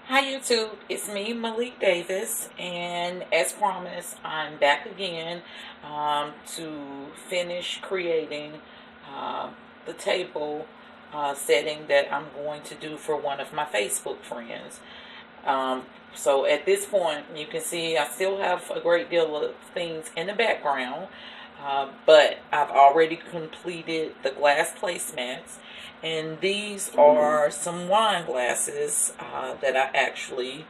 Hi YouTube, it's me, Maylikdavis, and as promised, I'm back again to finish creating uh, the table setting that I'm going to do for one of my Facebook friends. Um, so at this point, you can see I still have a great deal of things in the background, but I've already completed the glass placemats. And these are some wine glasses that I actually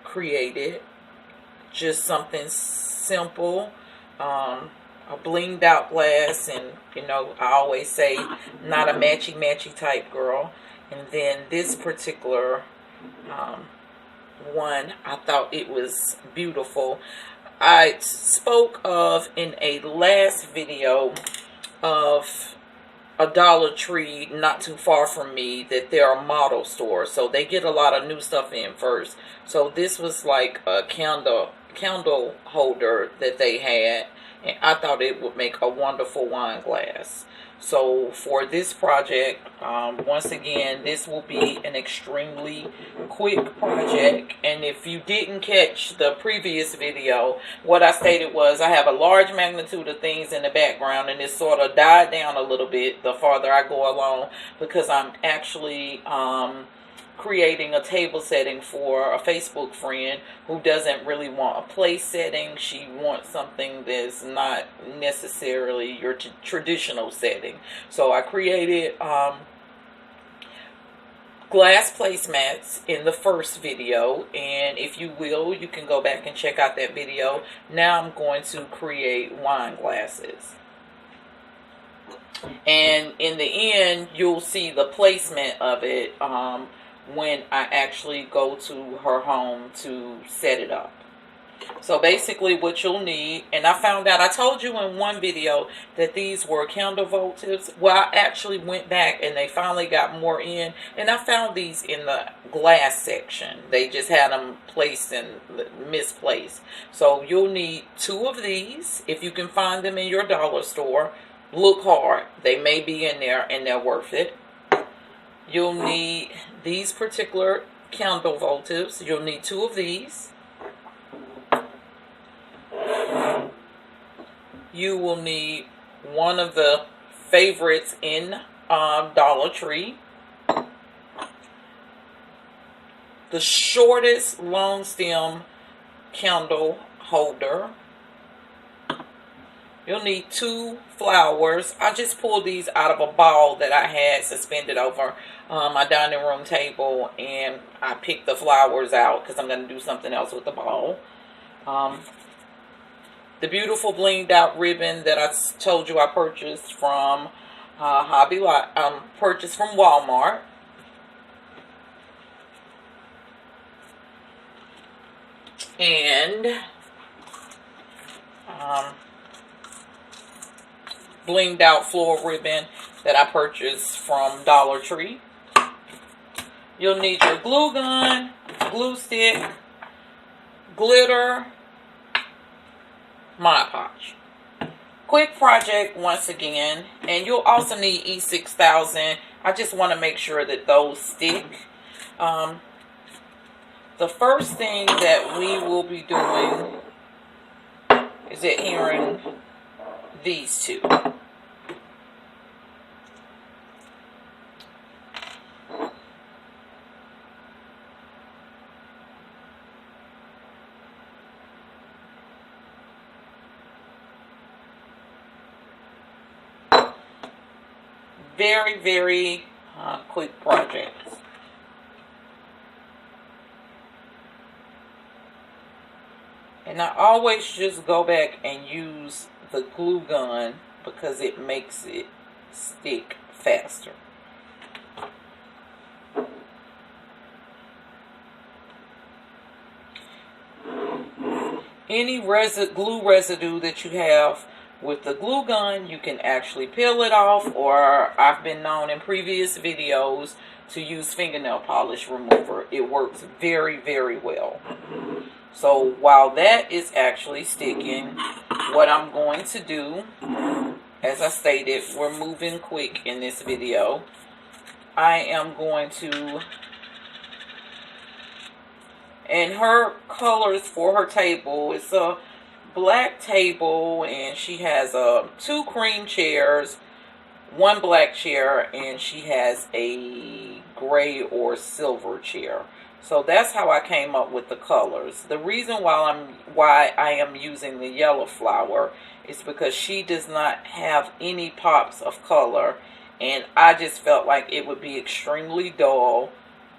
created. Just something simple, a blinged out glass, and I always say not a matchy type girl. And then this particular one, I thought it was beautiful. I spoke of in a last video of a Dollar Tree not too far from me that they're a model store, so they get a lot of new stuff in first. So this was like a candle holder that they had, and I thought it would make a wonderful wine glass. So for this project, once again, this will be an extremely quick project. And if you didn't catch the previous video, what I stated was I have a large magnitude of things in the background, and it sort of died down a little bit the farther I go along, because I'm actually creating a table setting for a Facebook friend who doesn't really want a place setting. She wants something that's not necessarily your traditional setting. So I created glass placemats in the first video, and if you will, you can go back and check out that video. Now I'm going to create wine glasses. And in the end, you'll see the placement of it when I actually go to her home to set it up. So basically what you'll need, and I found out, I told you in one video that these were candle votives. Well, I actually went back and they finally got more in, and I found these in the glass section. They just had them placed and misplaced. So you'll need 2 of these. If you can find them in your dollar store, look hard. They may be in there and they're worth it. You'll need these particular candle votives. You'll need 2 of these. You will need one of the favorites in Dollar Tree. The shortest long stem candle holder. You'll need 2 flowers. I just pulled these out of a ball that I had suspended over my dining room table, and I picked the flowers out because I'm going to do something else with the ball. The beautiful blinged out ribbon that I told you I purchased from purchased from Walmart. And blinged out floral ribbon that I purchased from Dollar Tree. You'll need your glue gun, glue stick, glitter, Mod Podge. Quick project once again, and you'll also need E6000. I just want to make sure that those stick. The first thing that we will be doing is adhering these 2. Very, very quick projects. And I always just go back and use the glue gun because it makes it stick faster. Any glue residue that you have with the glue gun, you can actually peel it off, or I've been known in previous videos to use fingernail polish remover. It works very, very well. So while that is actually sticking, what I'm going to do, as I stated, we're moving quick in this video. I am going to And her colors for her table, it's a black table, and she has 2 cream chairs, 1 black chair, and she has a gray or silver chair. So that's how I came up with the colors. The reason why I am using the yellow flower is because she does not have any pops of color, and I just felt like it would be extremely dull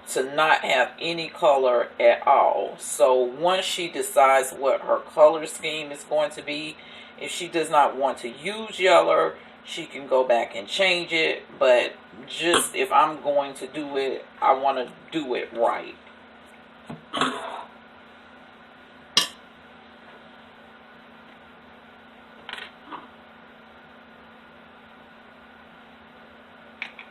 to not have any color at all. So once she decides what her color scheme is going to be, if she does not want to use yellow, she can go back and change it. But just if I'm going to do it, I want to do it right.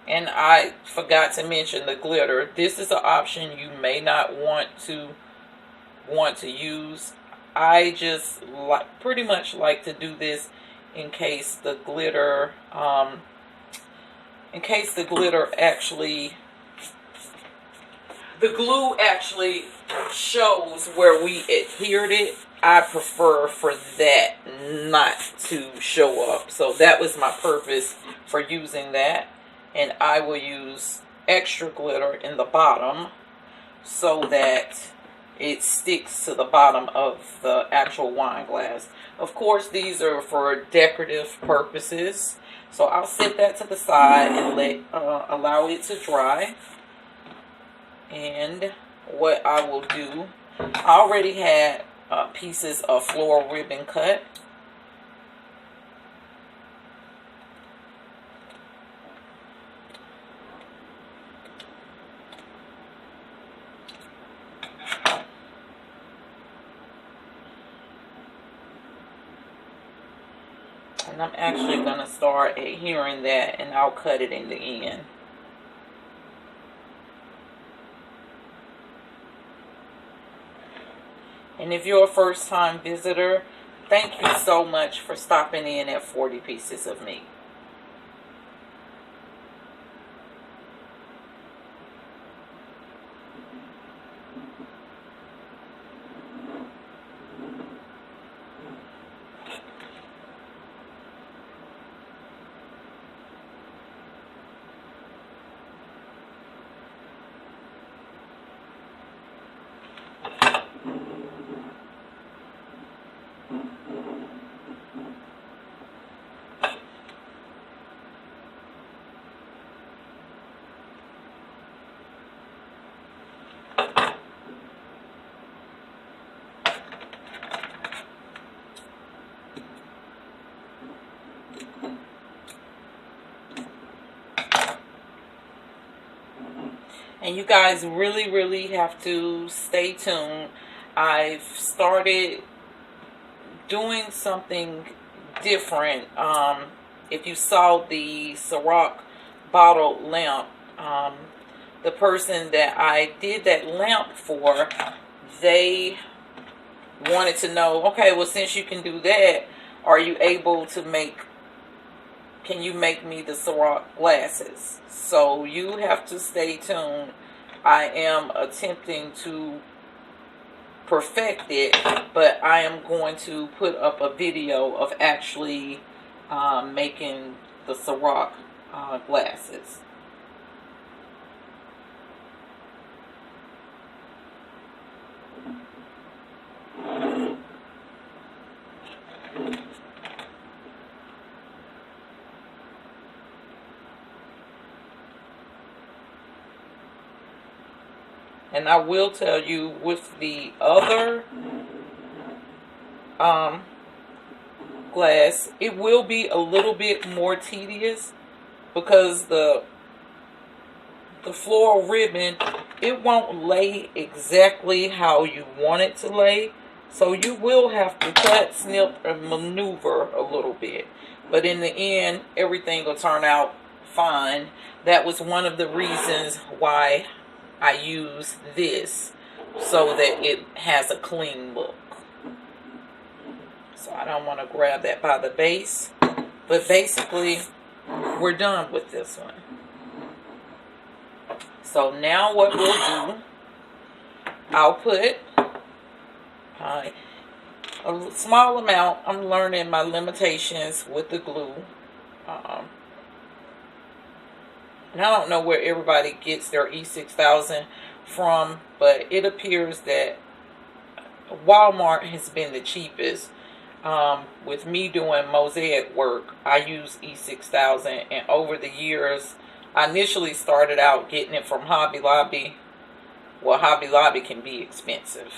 And I forgot to mention the glitter. This is an option you may not want to use. I just pretty much like to do this in case the glitter actually, the glue actually shows where we adhered it. I prefer for that not to show up. So that was my purpose for using that. And I will use extra glitter in the bottom so that it sticks to the bottom of the actual wine glass. Of course, these are for decorative purposes. So I'll set that to the side and allow it to dry. And what I will do, I already had pieces of floral ribbon cut. And I'm actually going to start adhering that, and I'll cut it in the end. And if you're a first-time visitor, thank you so much for stopping in at 40 Pieces of Meat. And you guys really have to stay tuned. I've started doing something different. If you saw the Ciroc bottle lamp, the person that I did that lamp for, they wanted to know, okay, well, since you can do that, are you able to can you make me the Ciroc glasses? So you have to stay tuned. I am attempting to perfect it, but I am going to put up a video of actually making the Ciroc glasses. And I will tell you, with the other glass, it will be a little bit more tedious because the floral ribbon, it won't lay exactly how you want it to lay. So you will have to cut, snip, and maneuver a little bit. But in the end, everything will turn out fine. That was one of the reasons why I use this, so that it has a clean look. So I don't want to grab that by the base, but basically we're done with this one. So now what we'll do, I'll put a small amount. I'm learning my limitations with the glue. And I don't know where everybody gets their E6000 from, but it appears that Walmart has been the cheapest. With me doing mosaic work, I use E6000, and over the years, I initially started out getting it from Hobby Lobby. Well, Hobby Lobby can be expensive.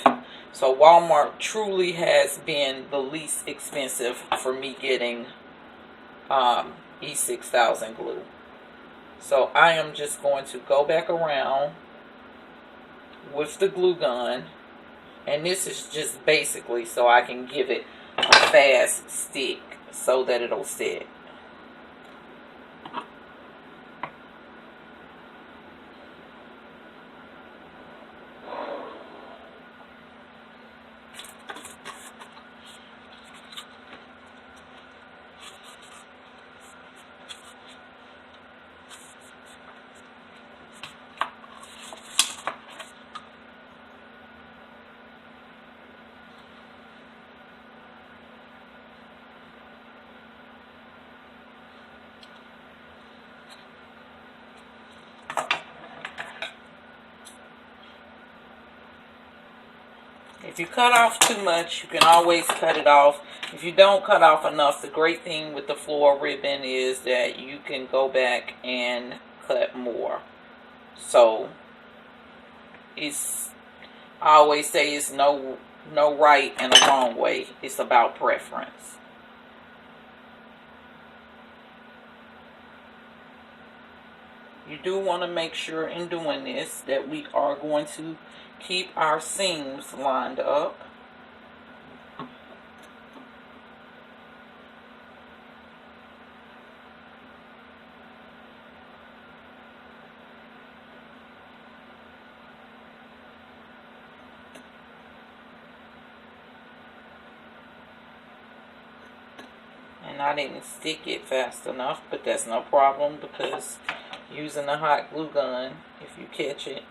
So Walmart truly has been the least expensive for me getting E6000 glue. So I am just going to go back around with the glue gun. And this is just basically so I can give it a fast stick so that it'll sit. If you cut off too much, you can always cut it off. If you don't cut off enough, the great thing with the floral ribbon is that you can go back and cut more. So I always say it's no right and a wrong way. It's about preference. You do want to make sure in doing this that we are going to keep our seams lined up. And I didn't stick it fast enough, but that's no problem because using a hot glue gun, if you catch it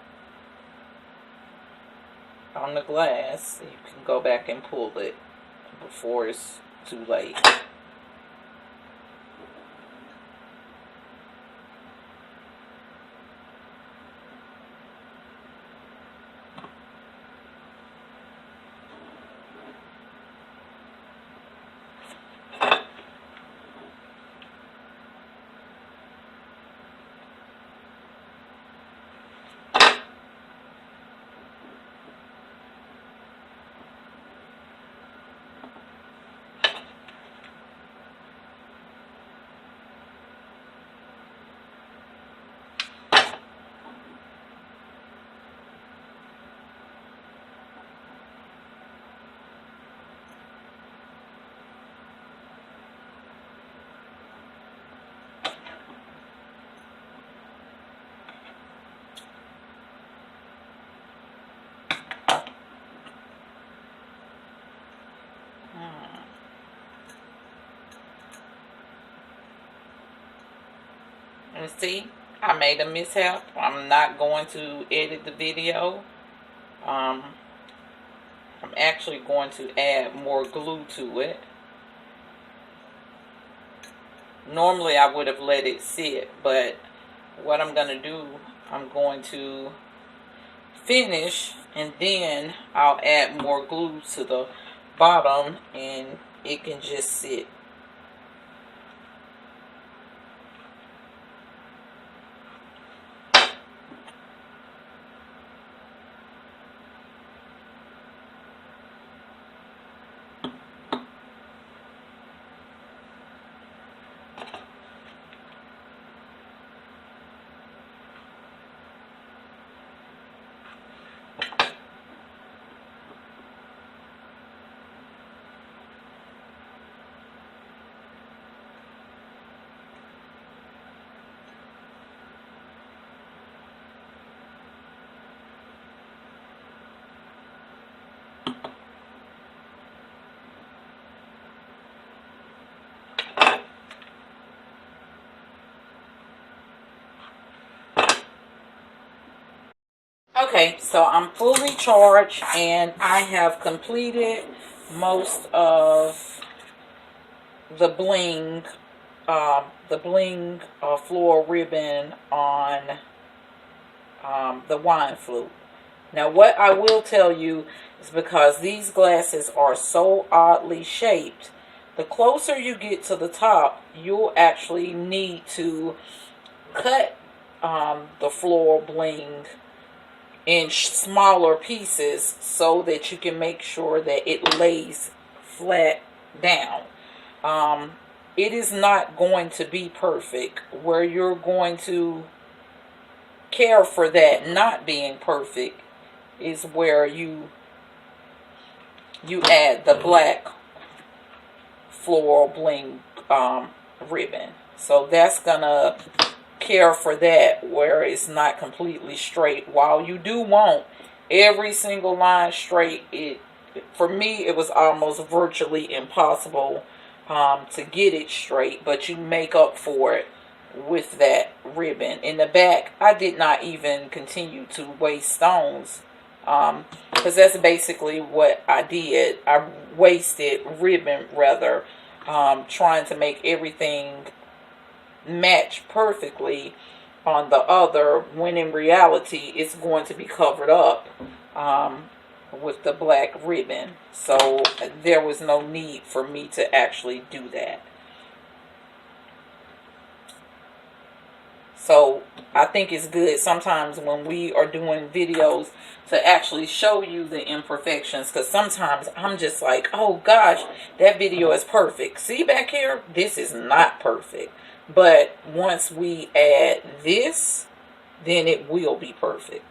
on the glass, you can go back and pull it before it's too late. And see, I made a mishap. I'm not going to edit the video. I'm actually going to add more glue to it. Normally I would have let it sit, but what I'm going to do, I'm going to finish and then I'll add more glue to the bottom and it can just sit. Okay, so I'm fully charged and I have completed most of the bling, floral ribbon on the wine flute. Now, what I will tell you is, because these glasses are so oddly shaped, the closer you get to the top, you'll actually need to cut the floral bling in smaller pieces so that you can make sure that it lays flat down. It is not going to be perfect. Where you're going to care for that not being perfect is where you add the black floral bling ribbon. So that's gonna care for that where it's not completely straight. While you do want every single line straight, for me it was almost virtually impossible to get it straight, but you make up for it with that ribbon. In the back, I did not even continue to waste stones, because that's basically what I did. I wasted ribbon rather, trying to make everything match perfectly on the other, when in reality it's going to be covered up with the black ribbon. So there was no need for me to actually do that. So I think it's good sometimes when we are doing videos to actually show you the imperfections, because sometimes I'm just like, oh gosh, that video is perfect. See back here, this is not perfect. But once we add this, then it will be perfect.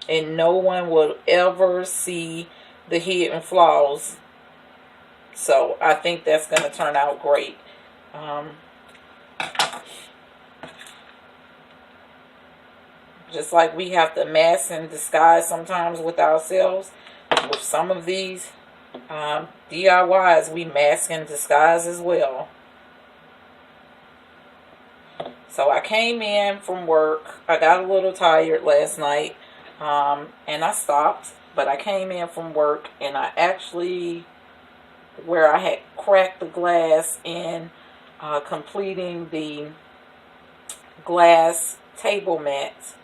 And no one will ever see the hidden flaws. So I think that's going to turn out great. Just like we have to mask and disguise sometimes with ourselves, with some of these DIYs, we mask and disguise as well. So I came in from work. I got a little tired last night, and I stopped. But I came in from work, and I actually, where I had cracked the glass in completing the glass table mats,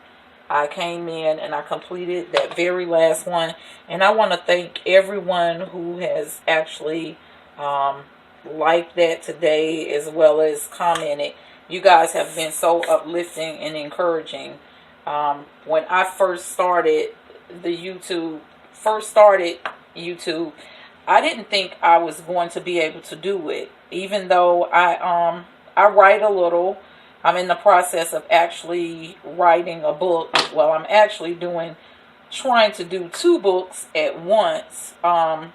I came in and I completed that very last one. And I want to thank everyone who has actually liked that today, as well as commented. You guys have been so uplifting and encouraging. When I first started YouTube, I didn't think I was going to be able to do it. Even though I write a little. I'm in the process of actually writing a book. Well, I'm actually trying to do 2 books at once, because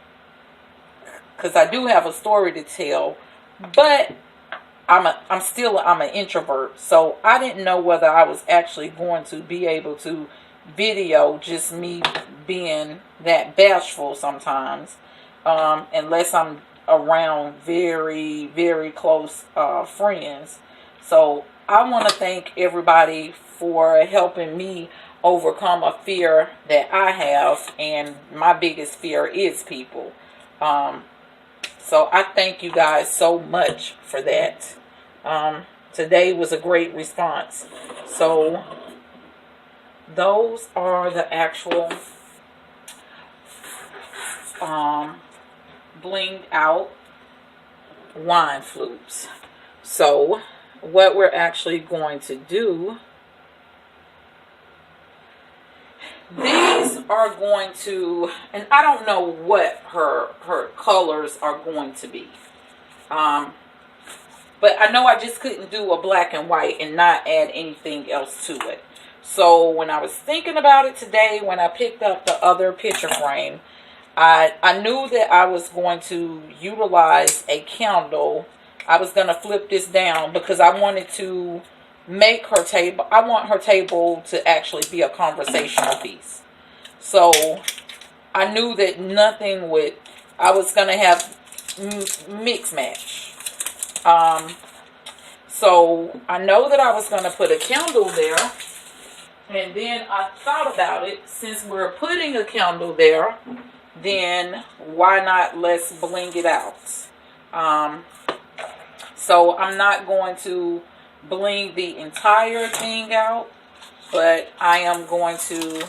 I do have a story to tell, but I'm an introvert, so I didn't know whether I was actually going to be able to video just me being that bashful sometimes, unless I'm around very, very close friends. So I want to thank everybody for helping me overcome a fear that I have, and my biggest fear is people. So I thank you guys so much for that. Today was a great response. So those are the actual blinged out wine flutes. So what we're actually going to do, these are going to, and I don't know what her colors are going to be, but I know I just couldn't do a black and white and not add anything else to it. So when I was thinking about it today, when I picked up the other picture frame, I knew that I was going to utilize a candle. I was going to flip this down because I wanted to make her table. I want her table to actually be a conversational piece. So I knew that I was going to have mix match. So I know that I was going to put a candle there. And then I thought about it, since we're putting a candle there, then why not let's bling it out. So I'm not going to bling the entire thing out, but I am going to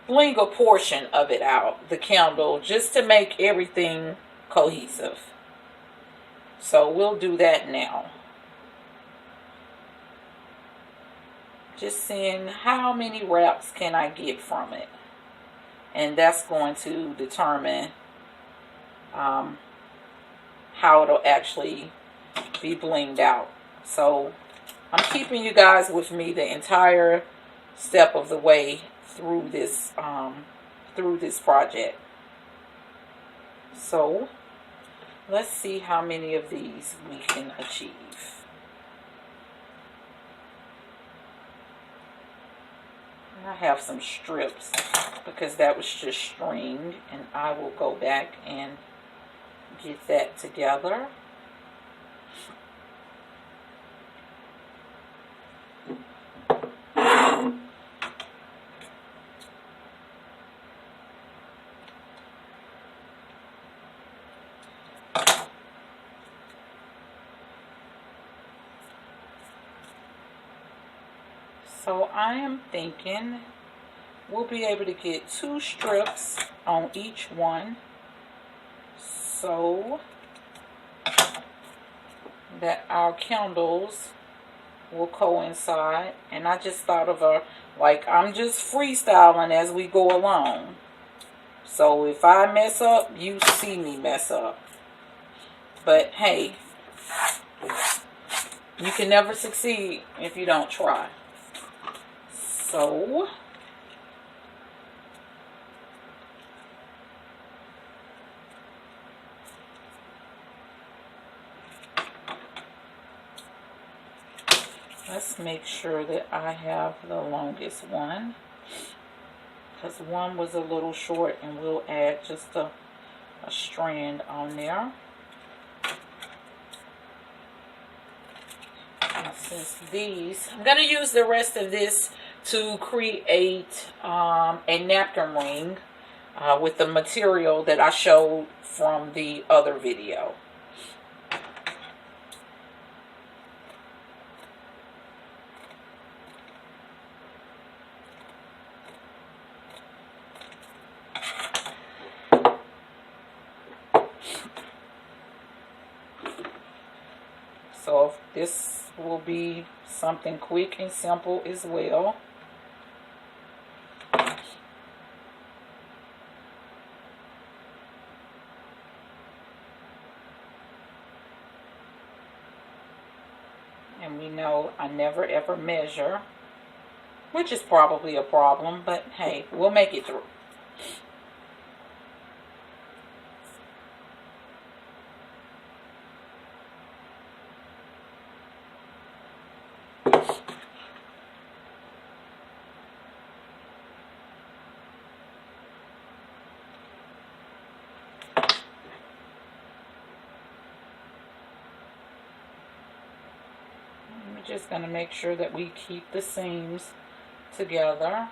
bling a portion of it out, the candle, just to make everything cohesive. So we'll do that now. Just seeing how many wraps can I get from it. And that's going to determine how it'll actually be blinged out. So I'm keeping you guys with me the entire step of the way through this project. So let's see how many of these we can achieve. I have some strips because that was just string, and I will go back and get that together. So I am thinking we'll be able to get 2 strips on each one, so that our candles will coincide. And I just thought of I'm just freestyling as we go along. So if I mess up, you see me mess up. But hey, you can never succeed if you don't try. So let's make sure that I have the longest one, because one was a little short, and we'll add just a strand on there. And since these, I'm going to use the rest of this to create a napkin ring with the material that I showed from the other video. So this will be something quick and simple as well. And we know I never ever measure, which is probably a problem, but hey, we'll make it through. We're just going to make sure that we keep the seams together.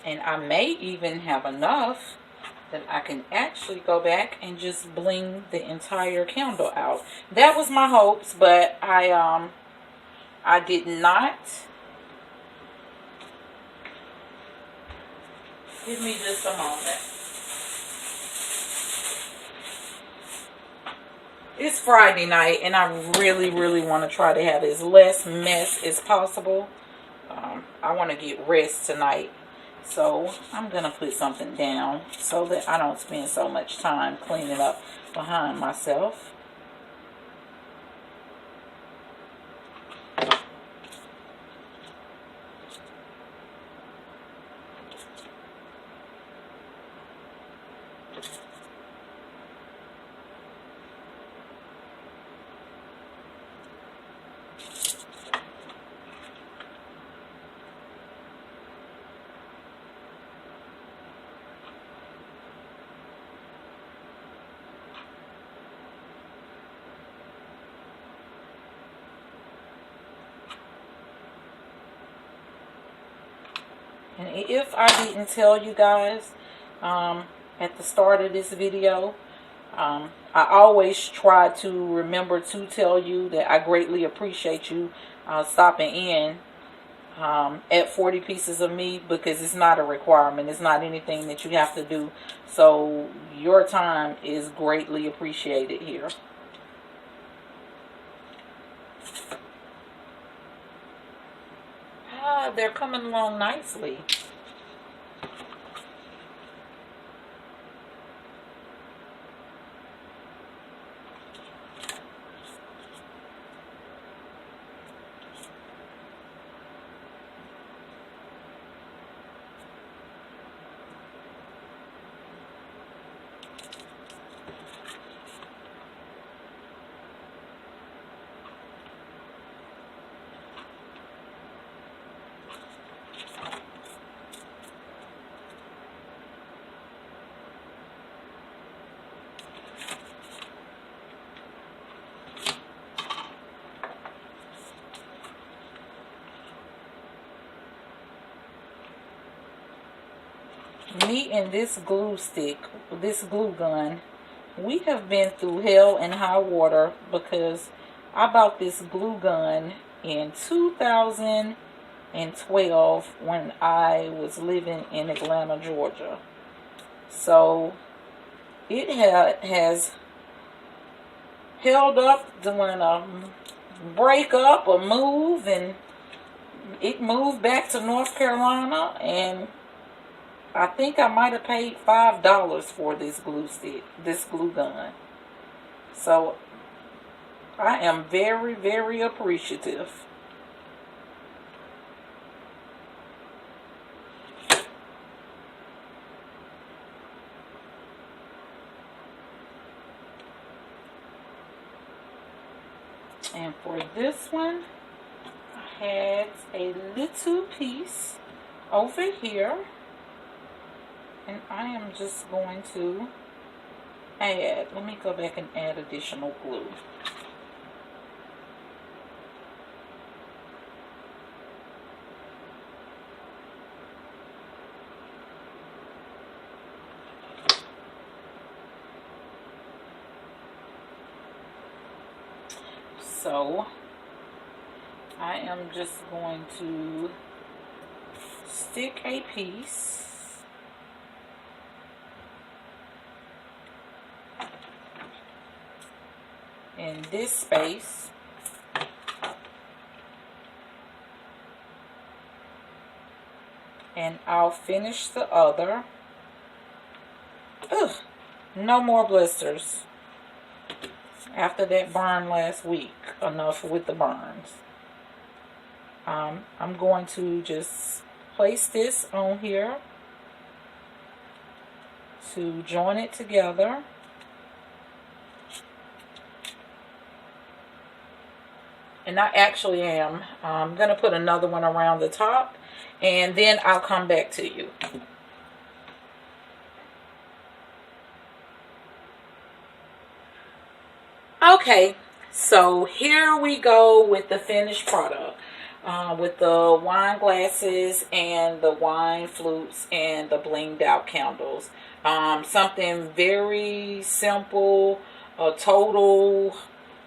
And I may even have enough then I can actually go back and just bling the entire candle out. That was my hopes, but I did not. Give me just a moment. It's Friday night, and I really, really want to try to have as less mess as possible. I want to get rest tonight. So I'm going to put something down so that I don't spend so much time cleaning up behind myself. And if I didn't tell you guys at the start of this video, I always try to remember to tell you that I greatly appreciate you stopping in at 40 Pieces of Me, because it's not a requirement. It's not anything that you have to do. So your time is greatly appreciated here. They're coming along nicely. Me and this glue stick, this glue gun, we have been through hell and high water, because I bought this glue gun in 2012 when I was living in Atlanta, Georgia. So it has held up during a breakup, a move, and it moved back to North Carolina, and I think I might have paid $5 for this glue stick, this glue gun. So I am very, very appreciative. And for this one, I had a little piece over here. And I am just going to add, let me go back and add additional glue. So I am just going to stick a piece in this space, and I'll finish the other. Ugh, no more blisters after that burn last week. Enough with the burns. I'm going to just place this on here to join it together. And I actually am. I'm going to put another one around the top, and then I'll come back to you. Okay, so here we go with the finished product. With the wine glasses and the wine flutes and the blinged out candles. Something very simple, a total,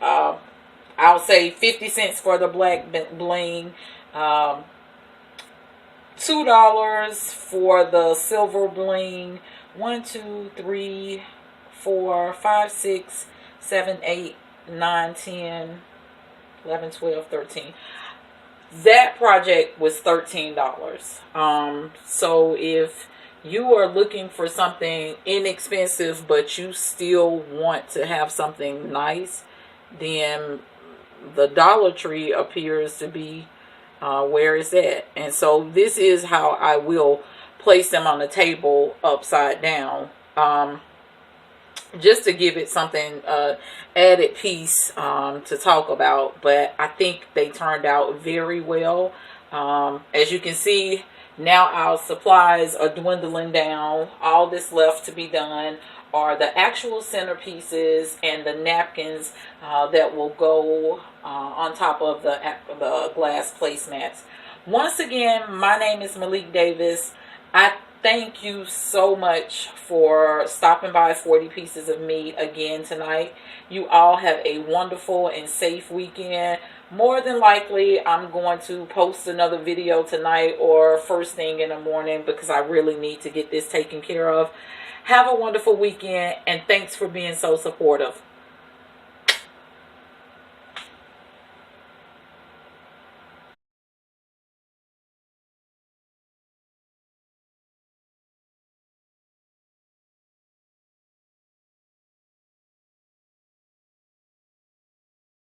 I'll say 50 cents for the black bling, $2 for the silver bling. 1, 2, 3, 4, 5, 6, 7, 8, 9, 10, 11, 12, 13. That project was $13. So if you are looking for something inexpensive but you still want to have something nice, then the Dollar Tree appears to be where it's at. And so this is how I will place them on the table upside down, just to give it something added piece to talk about. But I think they turned out very well. As you can see, now our supplies are dwindling down. All that's left to be done are the actual centerpieces and the napkins that will go on top of the glass placemats. Once again, my name is Maylikdavis. I thank you so much for stopping by 40 Pieces of Me again tonight. You all have a wonderful and safe weekend. More than likely, I'm going to post another video tonight or first thing in the morning because I really need to get this taken care of. Have a wonderful weekend, and thanks for being so supportive.